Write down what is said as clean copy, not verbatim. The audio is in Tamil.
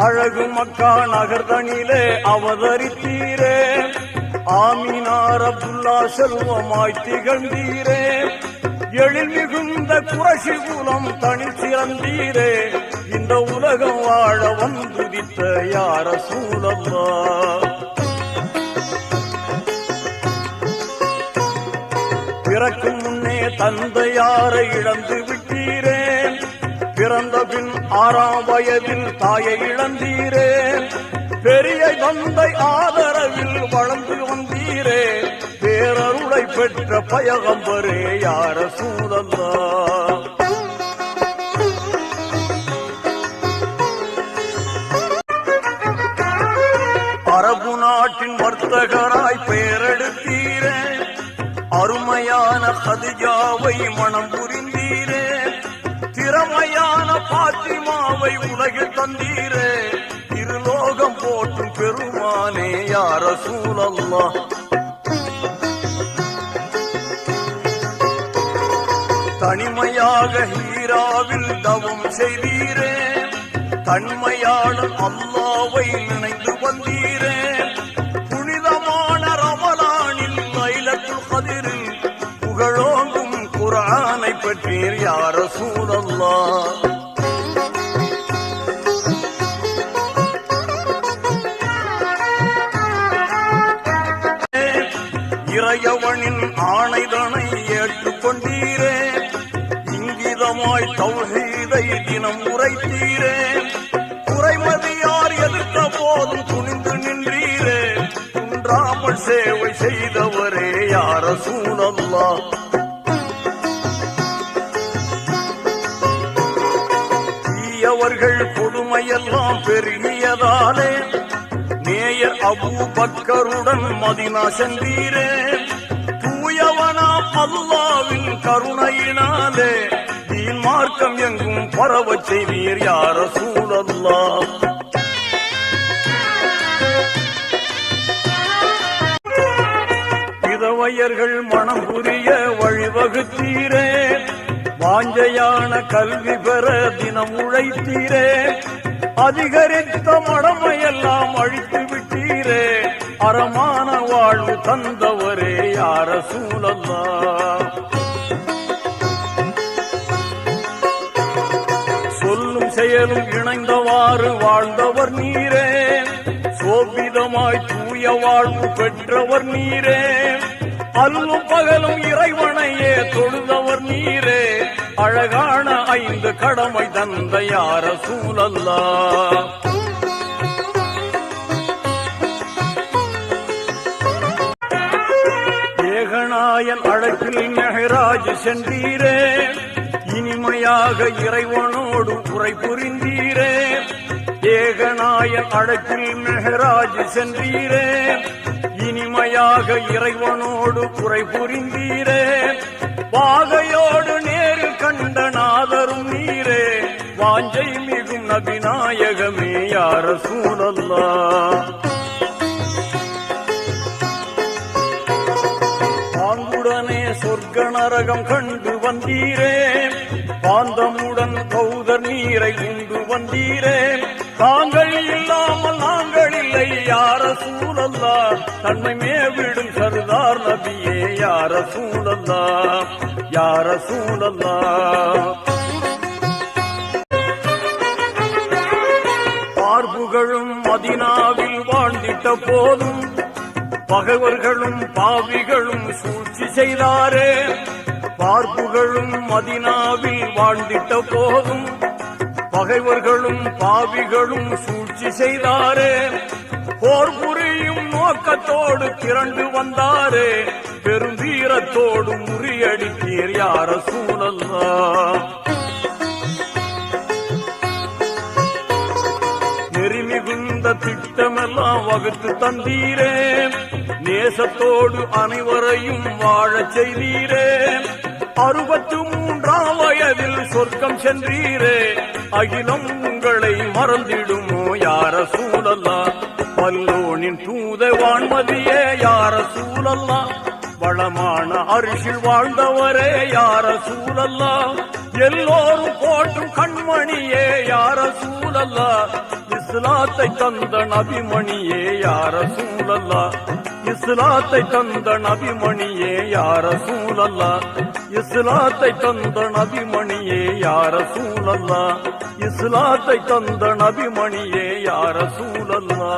அழகு மக்கா நகர்தனிலே அவதரித்தீரே. ஆமினார் அப்துல்லா செல்வமாய் திகழ்ந்தீரே. எழில் மிகுந்த குறைஷி குலம் தனி சிறந்தீரே. இந்த உலகம் வாழ வந்துதித்த யா ரசூலல்லாஹ். பிறக்கும் முன்னே தந்தையாரை இழந்து விட்டீரே. பிறந்த பின் 6ஆம் வயதில் தாயை இழந்தீரே. பெரிய தந்தை ஆதரவில் வளர்ந்து வந்தீரே. பேரருளை பெற்ற பயகம்பரே யா ரசூலல்லாஹ். அரபு நாட்டின் வர்த்தகராய் பெயரெடுத்தீரே. அருமையான கதிஜாவை மனம் புரிந்தீரே. திறமையான பாத்திமாவை உலகில் தந்தீரே. இருலோகம் போற்றும் பெருமானே யா ரசூலல்லாஹ். தனிமையாக ஹீராவில் தவம் செய்தீரே. தன்மையாளர் அல்லாஹ்வை நினைந்து வந்தீரே. புனிதமான ரமலானில் லைலத்துல் கத்ரில் புகழோங்கும் குர்ஆனை பெற்றீர் யா ரசூலல்லாஹ். இறையவனின் ஆணைதனை ஏற்றுக்கொண்டீரே. இங்கிதமாய் தௌஹீதை தினம் உரைத்தீரே. குறைமதியார் எதிர்த்த போதும் துணிந்து நின்றீரே. குன்றாமல் சேவை செய்தவரே யா ரசூலல்லாஹ். தீயவர்கள் கொடுமையெல்லாம் பெருகியதாலே நேயர் அபூபக்கருடன் மதீனா சென்றீரே. தூயவனாம் அல்லாஹ்வின் கருணையினாலே தீன் மார்க்கம் எங்கும் பரவச் செய்தீர் யா ரசூலல்லாஹ். விதவையர்கள் மனம் புரிய வழிவகுத்தீரே. வாஞ்சையான கல்வி பெற தினம் உழைத்தீரே. அதிகரித்த மடமையெல்லாம் அழித்து விட்டீரே. அறமான வாழ்வு தந்தவரே யா ரசூலல்லாஹ். சொல்லும் செயலும் இணைந்தவாறு வாழ்ந்தவர் நீரே. சோபிதமாய் தூய வாழ்வு பெற்றவர் நீரே. அல்லும் பகலும் இறைவனையே தொழுதவர் நீரே. அழகான 5 கடமை தந்த யா ரசூலல்லாஹ். ஏகநாயன் அழைப்பில் மெஹராஜ் சென்றீரே. இனிமையாக இறைவனோடு உரை புரிந்தீரே. ஏகநாயன் அழைப்பில் மெஹராஜ் சென்றீரே. இனிமையாக இறைவனோடு உரை புரிந்தீரே. வாகையோடு நேரில் கண்ட நாதரும் நீரே. வாஞ்சை மிகும் நபிநாயகமே யா ரசூலல்லாஹ். பாங்குடனே சொர்க்க நரகம் கண்டு வந்தீரே. பாந்தமுடன் கௌதர் நீரை உண்டு வந்தீரே. தாங்கள் இல்லாமல் நாங்கள் இல்லை யா ரசூலல்லாஹ். தன்மை மேவிடும் சர்தார் நபியே யா ரசூலல்லாஹ். யா ரசூலல்லாஹ். பார்ப்புகளும் மதீனாவில் வாழ்ந்திட்ட போதும் பகைவர்களும் பாவிகளும் சூழ்ச்சி செய்தாரே. பார்ப்புகளும் மதீனாவில் வாழ்ந்திட்ட போதும் பகைவர்களும் பாவிகளும் சூழ்ச்சி செய்தாரே. போர் புரியும் நோக்கத்தோடு திரண்டு வந்தாரே. பெரும் வீரத்தோடு முறியடித்தீர் யா ரசூலல்லாஹ். நெறிமிகுந்த திட்டமெல்லாம் வகுத்து தந்தீரே. நேசத்தோடு அனைவரையும் வாழச் செய்தீரே. 63ஆம் வயதில் சொர்க்கம் சென்றீரே. அகிலம் உங்களை மறந்திடுமோ யா ரசூலல்லாஹ். வல்லோனின் தூத வான்மதியே யா ரசூலல்லாஹ். வளமான அரிசில் வாழ்ந்தவரே யார சூழல்லா, எல்லோரும் போற்றும் கண்மணியே யார சூழல்லா, இஸ்லாத்தை தந்த நபிமணியே யார சூழல்லா, இஸ்லாத்தை தந்த நபிமணியே யார சூழல்லா, இஸ்லாத்தை தந்த நபிமணியே யார சூழல்லா, இஸ்லாத்தை தந்த நபிமணியே யார சூழல்லா.